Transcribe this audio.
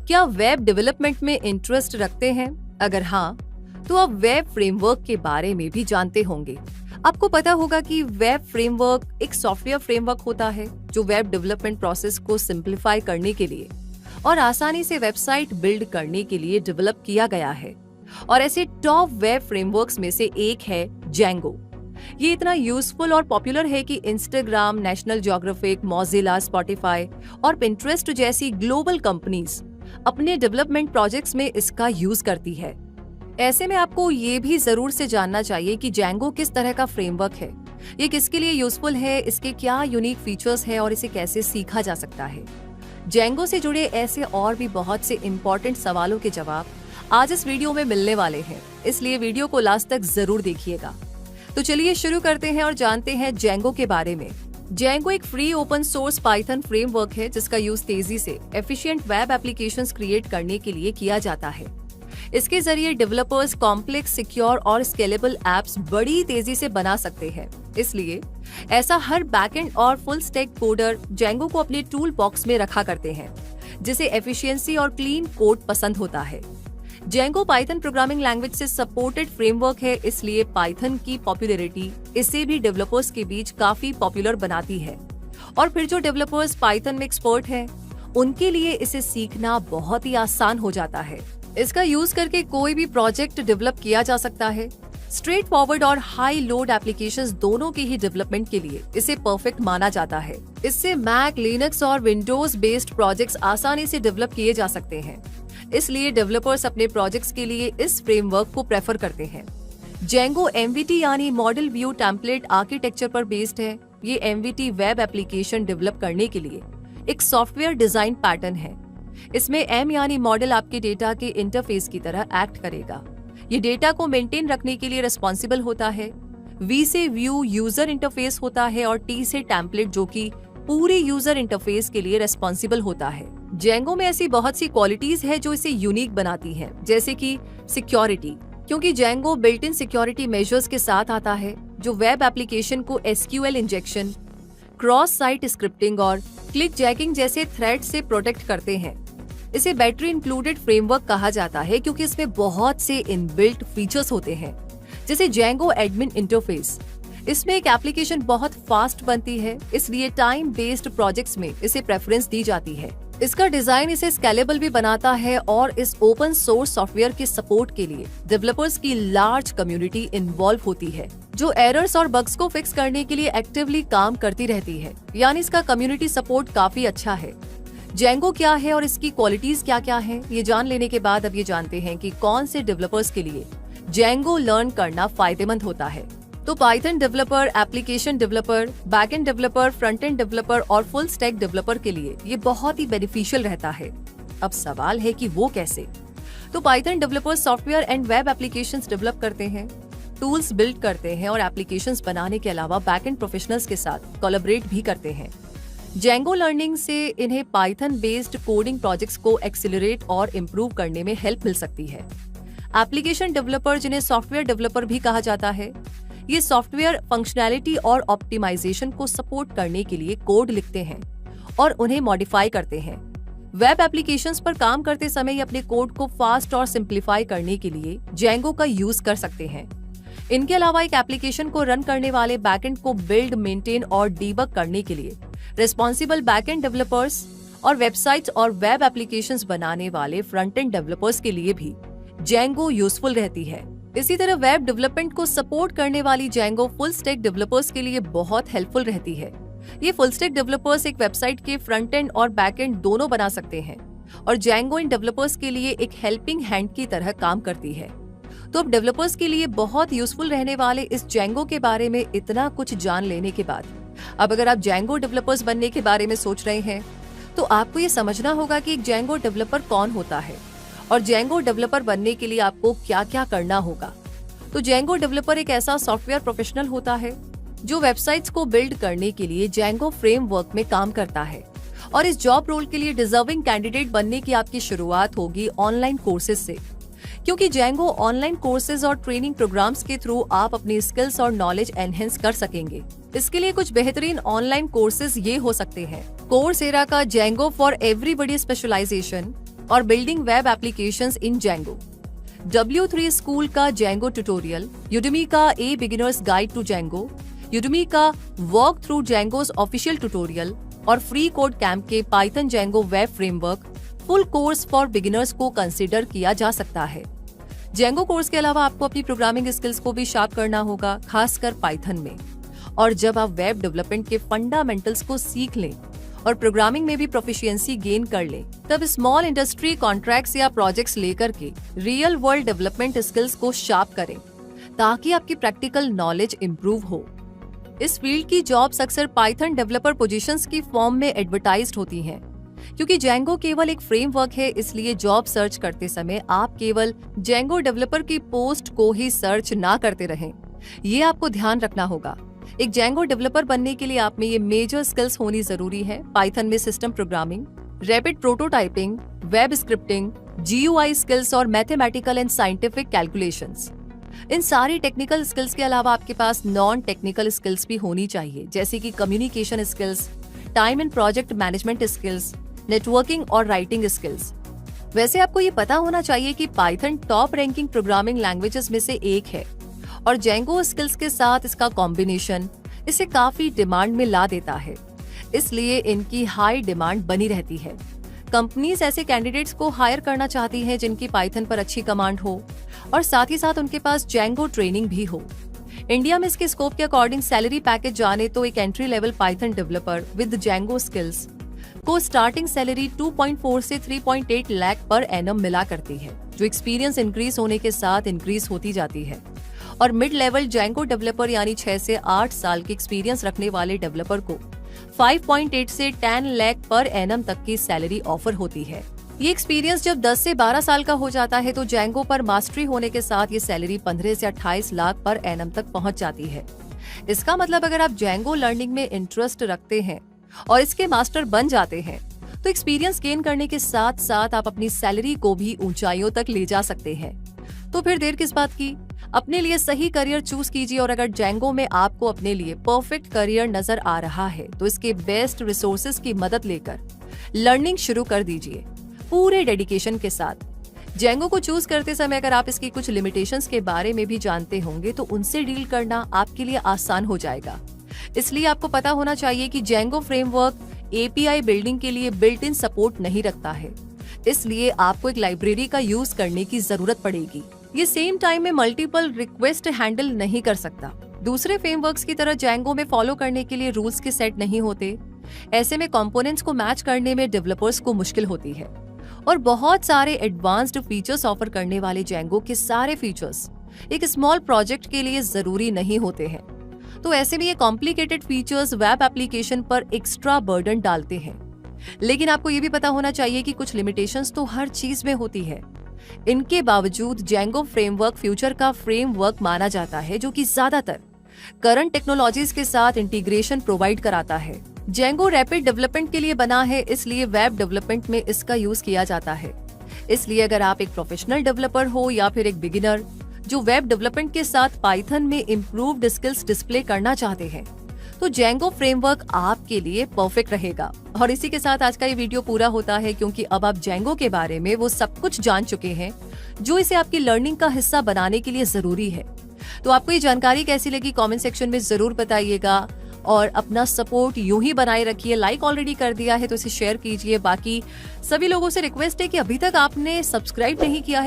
क्या web development में interest रखते हैं? अगर हाँ, तो आप वेब फ्रेमवर्क के बारे में भी जानते होंगे। आपको पता होगा कि वेब फ्रेमवर्क एक सॉफ्टवेयर फ्रेमवर्क होता है जो वेब डेवलपमेंट प्रोसेस को सिंप्लीफाई करने के लिए और आसानी से वेबसाइट बिल्ड करने के लिए डेवलप किया गया है। और ऐसे टॉप वेब फ्रेमवर्क्स में से एक है जेंगो। ये इतना यूजफुल और पॉपुलर है कि Instagram, national geographic, Mozilla, Spotify और पिंटरेस्ट जैसी ग्लोबल कंपनीज अपने डेवलपमेंट प्रोजेक्ट्स में इसका यूज करती है। ऐसे में आपको ये भी जरूर से जानना चाहिए कि जेंगो किस तरह का फ्रेमवर्क है, ये किसके लिए यूजफुल है, इसके क्या यूनिक फीचर्स हैं और इसे कैसे सीखा जा सकता है। जेंगो से जुड़े ऐसे और भी बहुत से इम्पोर्टेंट सवालों के जवाब आज इस वीडियो में मिलने वाले हैं, इसलिए वीडियो को लास्ट तक जरूर देखिएगा। तो चलिए शुरू करते हैं और जानते हैं जेंगो के बारे में। जेंगो एक free open source Python framework है जिसका यूज तेजी से एफिशिएंट वेब एप्लीकेशंस क्रिएट करने के लिए किया जाता है। इसके जरिए डेवलपर्स कॉम्प्लेक्स, सिक्योर और स्केलेबल एप्स बड़ी तेजी से बना सकते हैं। इसलिए ऐसा हर बैकएंड और फुल स्टैक कोडर जेंगो को अपने टूल बॉक्स में रखा करते हैं, जिसे एफिशिएंसी और क्लीन कोड पसंद होता है। जेंगो पाइथन प्रोग्रामिंग लैंग्वेज से सपोर्टेड फ्रेमवर्क है, इसलिए पाइथन की पॉपुलैरिटी इसे भी डेवलपर्स के बीच काफी पॉपुलर बनाती है। और फिर जो डेवलपर्स पाइथन में एक्सपर्ट हैं, उनके लिए इसे सीखना बहुत ही आसान हो जाता है। इसका यूज करके कोई भी प्रोजेक्ट डेवलप किया जा सकता है। स्ट्रेट फॉरवर्ड और हाई लोड एप्लीकेशंस दोनों के ही डेवलपमेंट के लिए इसे परफेक्ट माना जाता है। इससे मैक, लिनक्स और विंडोज बेस्ड प्रोजेक्ट्स आसानी से डेवलप किए जा सकते हैं। इसलिए डेवलपर्स अपने प्रोजेक्ट्स के लिए इस फ्रेमवर्क को प्रेफर करते हैं। जेंगो एमवीटी यानी मॉडल व्यू टेम्पलेट आर्किटेक्चर पर बेस्ड है। ये एमवीटी वेब एप्लीकेशन डेवलप करने के लिए एक सॉफ्टवेयर डिजाइन पैटर्न है। इसमें एम यानी मॉडल आपके डेटा के इंटरफेस की तरह एक्ट करेगा। ये डेटा को मेंटेन रखने के लिए रिस्पॉन्सिबल होता है। वी से व्यू यूजर इंटरफेस होता है और टी से टेम्पलेट जो कि पूरे यूजर इंटरफेस के लिए रिस्पॉन्सिबल होता है। जेंगो में ऐसी बहुत सी क्वालिटीज है जो इसे यूनिक बनाती हैं, जैसे कि सिक्योरिटी, क्योंकि Django built in security measures के साथ आता है जो वेब एप्लीकेशन को SQL injection, cross site scripting और क्लिक जैकिंग जैसे थ्रेट से प्रोटेक्ट करते हैं। इसे बैटरी इंक्लूडेड फ्रेमवर्क कहा जाता है क्योंकि इसमें बहुत से इनबिल्ट फीचर्स होते हैं, जैसे जेंगो एडमिन इंटरफेस। इसमें एक एप्लीकेशन बहुत फास्ट बनती है, इसलिए टाइम बेस्ड प्रोजेक्ट्स में इसे प्रेफरेंस दी जाती है। इसका डिजाइन इसे स्केलेबल भी बनाता है और इस ओपन सोर्स सॉफ्टवेयर के सपोर्ट के लिए डेवलपर्स की लार्ज कम्युनिटी इन्वॉल्व होती है, जो एरर्स और बग्स को फिक्स करने के लिए एक्टिवली काम करती रहती है। यानी इसका कम्युनिटी सपोर्ट काफी अच्छा है। जेंगो क्या है और इसकी क्वालिटीज क्या क्या हैं, ये जान लेने के बाद अब ये जानते हैं कि कौन से डेवलपर्स के लिए जेंगो लर्न करना फायदेमंद होता है। तो Python developer, application developer, backend developer, front end developer और फुल स्टैक डेवलपर के लिए ये बहुत ही बेनिफिशियल रहता है। अब सवाल है कि वो कैसे। तो Python developers software and web applications develop करते हैं, टूल्स बिल्ड करते हैं और एप्लीकेशंस बनाने के अलावा बैकएंड प्रोफेशनल्स के साथ कोलैबोरेट भी करते हैं। जेंगो लर्निंग से इन्हें पाइथन बेस्ड कोडिंग प्रोजेक्ट्स को एक्सीलरेट और इम्प्रूव करने में हेल्प मिल सकती है। एप्लीकेशन डेवलपर, जिन्हें सॉफ्टवेयर डेवलपर भी कहा जाता है, ये सॉफ्टवेयर फंक्शनैलिटी और ऑप्टिमाइजेशन को सपोर्ट करने के लिए कोड लिखते हैं और उन्हें मॉडिफाई करते हैं। वेब एप्लीकेशंस पर काम करते समय ये अपने कोड को फास्ट और सिंप्लीफाई करने के लिए जेंगो का यूज कर सकते हैं। इनके अलावा एक एप्लीकेशन को रन करने वाले बैकएंड को बिल्ड, मेंटेन और डीबग करने के लिए रिस्पॉन्सिबल बैकएंड डेवलपर्स और वेबसाइट्स और वेब एप्लीकेशंस बनाने वाले फ्रंट एंड डेवलपर्स के लिए भी जेंगो यूजफुल रहती है। इसी तरह वेब डेवलपमेंट को सपोर्ट करने वाली जेंगो फुल स्टैक डेवलपर्स के लिए बहुत हेल्पफुल रहती है। ये फुल स्टैक डेवलपर्स एक वेबसाइट के फ्रंट एंड और बैक एंड दोनों बना सकते हैं और जेंगो इन डेवलपर्स के लिए एक हेल्पिंग हैंड की तरह काम करती है। तो अब डेवलपर्स के लिए बहुत यूजफुल रहने वाले इस जेंगो के बारे में इतना कुछ जान लेने के बाद अब अगर आप जेंगो डेवलपर्स बनने के बारे में सोच रहे हैं, तो आपको ये समझना होगा कि एक जेंगो डेवलपर कौन होता है और जेंगो डेवलपर बनने के लिए आपको क्या क्या करना होगा। तो जेंगो डेवलपर एक ऐसा सॉफ्टवेयर प्रोफेशनल होता है जो वेबसाइट्स को बिल्ड करने के लिए जेंगो फ्रेमवर्क में काम करता है और इस जॉब रोल के लिए डिजर्विंग कैंडिडेट बनने की आपकी शुरुआत होगी ऑनलाइन कोर्सेज से, क्योंकि जेंगो ऑनलाइन कोर्सेज और ट्रेनिंग प्रोग्राम्स के थ्रू आप अपनी स्किल्स और नॉलेज एनहेंस कर सकेंगे। इसके लिए कुछ बेहतरीन ऑनलाइन कोर्सेज ये हो सकते हैं: कोर्सेरा का जेंगो फॉर एवरीबॉडी स्पेशलाइजेशन, और building web applications in Django। W3 school का Django ट्यूटोरियल, Udemy का a beginner's guide to Django, Udemy का walk through Django's official tutorial और फ्री कोड कैंप के Python Django web framework full course for beginners को consider किया जा सकता है। Django कोर्स के अलावा आपको अपनी प्रोग्रामिंग स्किल्स को भी शार्प करना होगा, खासकर पाइथन में। और जब आप वेब डेवलपमेंट के फंडामेंटल्स को सीख लें और प्रोग्रामिंग में भी प्रोफिशिएंसी गेन कर लें, तब स्मॉल इंडस्ट्री कॉन्ट्रैक्ट्स या प्रोजेक्ट्स लेकर के रियल वर्ल्ड डेवलपमेंट स्किल्स को शार्प करें ताकि आपकी प्रैक्टिकल नॉलेज इंप्रूव हो। इस फील्ड की जॉब्स अक्सर पाइथन डेवलपर पोजीशंस की फॉर्म में एडवर्टाइज्ड होती हैं। क्योंकि Django केवल एक फ्रेमवर्क है, इसलिए जॉब सर्च करते समय आप केवल Django डेवलपर की पोस्ट को ही सर्च ना करते रहें। ये आपको ध्यान रखना होगा। एक Django डेवलपर बनने के लिए आप में ये मेजर स्किल्स होनी जरूरी है। पाइथन में system programming, rapid prototyping, web scripting, GUI skills और मैथमेटिकल एंड साइंटिफिक कैलकुलेशंस। इन सारी टेक्निकल स्किल्स के अलावा आपके पास नॉन टेक्निकल स्किल्स भी होनी चाहिए, जैसे कि communication skills, time and project management skills, networking और राइटिंग स्किल्स। वैसे आपको ये पता होना चाहिए कि Python top ranking programming languages में से एक है और Django स्किल्स के साथ इसका कॉम्बिनेशन इसे काफी डिमांड में ला देता है, इसलिए इनकी हाई डिमांड बनी रहती है। कंपनीज ऐसे कैंडिडेट्स को हायर करना चाहती हैं जिनकी पाइथन पर अच्छी कमांड हो और साथ ही साथ उनके पास Django ट्रेनिंग भी हो। इंडिया में इसके स्कोप के अकॉर्डिंग सैलरी पैकेज जाने तो एक entry level Python developer with Django skills को स्टार्टिंग सैलरी 2.4 से 3.8 लाख पर एनम मिला करती है, जो एक्सपीरियंस इंक्रीज होने के साथ इंक्रीज होती जाती है। और मिड लेवल Django डेवलपर यानी 6 से 8 साल के एक्सपीरियंस रखने वाले डेवलपर को 5.8 से 10 लाख पर एनम तक की सैलरी ऑफर होती है। ये एक्सपीरियंस जब 10 से 12 साल का हो जाता है तो Django पर मास्टरी होने के साथ ये सैलरी 15 से 28 लाख पर एनम तक पहुंच जाती है। इसका मतलब अगर आप Django लर्निंग में इंटरेस्ट रखते हैं और इसके मास्टर बन जाते हैं तो एक्सपीरियंस गेन करने के साथ साथ आप अपनी सैलरी को भी ऊंचाइयों तक ले जा सकते हैं। तो फिर देर किस बात की, अपने लिए सही करियर चूज कीजिए और अगर Django में आपको अपने लिए परफेक्ट करियर नजर आ रहा है तो इसके बेस्ट रिसोर्सेज की मदद लेकर लर्निंग शुरू कर दीजिए पूरे डेडिकेशन के साथ। Django को चूज करते समय अगर आप इसकी कुछ लिमिटेशंस के बारे में भी जानते होंगे तो उनसे डील करना आपके लिए आसान हो जाएगा। इसलिए आपको पता होना चाहिए कि Django फ्रेमवर्क API बिल्डिंग के लिए बिल्ट इन सपोर्ट नहीं रखता है, इसलिए आपको एक लाइब्रेरी का यूज करने की जरूरत पड़ेगी। ये सेम टाइम में मल्टीपल रिक्वेस्ट हैंडल नहीं कर सकता। दूसरे फ्रेमवर्क्स की तरह Django में फॉलो करने के लिए रूल्स के सेट नहीं होते। ऐसे में कंपोनेंट्स को मैच करने में डेवलपर्स को मुश्किल होती है और बहुत सारे एडवांस्ड फीचर्स ऑफर करने वाले Django के सारे फीचर्स एक स्मॉल प्रोजेक्ट के लिए जरूरी नहीं होते हैं। तो ऐसे में ये कॉम्प्लिकेटेड फीचर्स वेब एप्लीकेशन पर एक्स्ट्रा बर्डन डालते हैं। लेकिन आपको ये भी पता होना चाहिए कि कुछ लिमिटेशंस तो हर चीज में होती है। इनके बावजूद Django फ्रेमवर्क फ्यूचर का फ्रेमवर्क माना जाता है, जो कि ज्यादातर करंट टेक्नोलॉजीज के साथ इंटीग्रेशन प्रोवाइड कराता है। Django रैपिड डेवलपमेंट के लिए बना है, इसलिए वेब डेवलपमेंट में इसका यूज किया जाता है। इसलिए अगर आप एक प्रोफेशनल डेवलपर हो या फिर एक बिगिनर जो वेब डेवलपमेंट के साथ पाइथन में इम्प्रूव्ड स्किल्स डिस्प्ले करना चाहते हैं तो Django फ्रेमवर्क आपके लिए परफेक्ट रहेगा। और इसी के साथ आज का ये वीडियो पूरा होता है, क्योंकि अब आप Django के बारे में वो सब कुछ जान चुके हैं जो इसे आपकी लर्निंग का हिस्सा बनाने के लिए जरूरी है। तो आपको ये जानकारी कैसी लगी कमेंट सेक्शन में जरूर बताइएगा और अपना सपोर्ट यूं ही बनाए रखिए। लाइक ऑलरेडी कर दिया है तो इसे शेयर कीजिए। बाकी सभी लोगों से रिक्वेस्ट है कि अभी तक आपने सब्सक्राइब नहीं किया है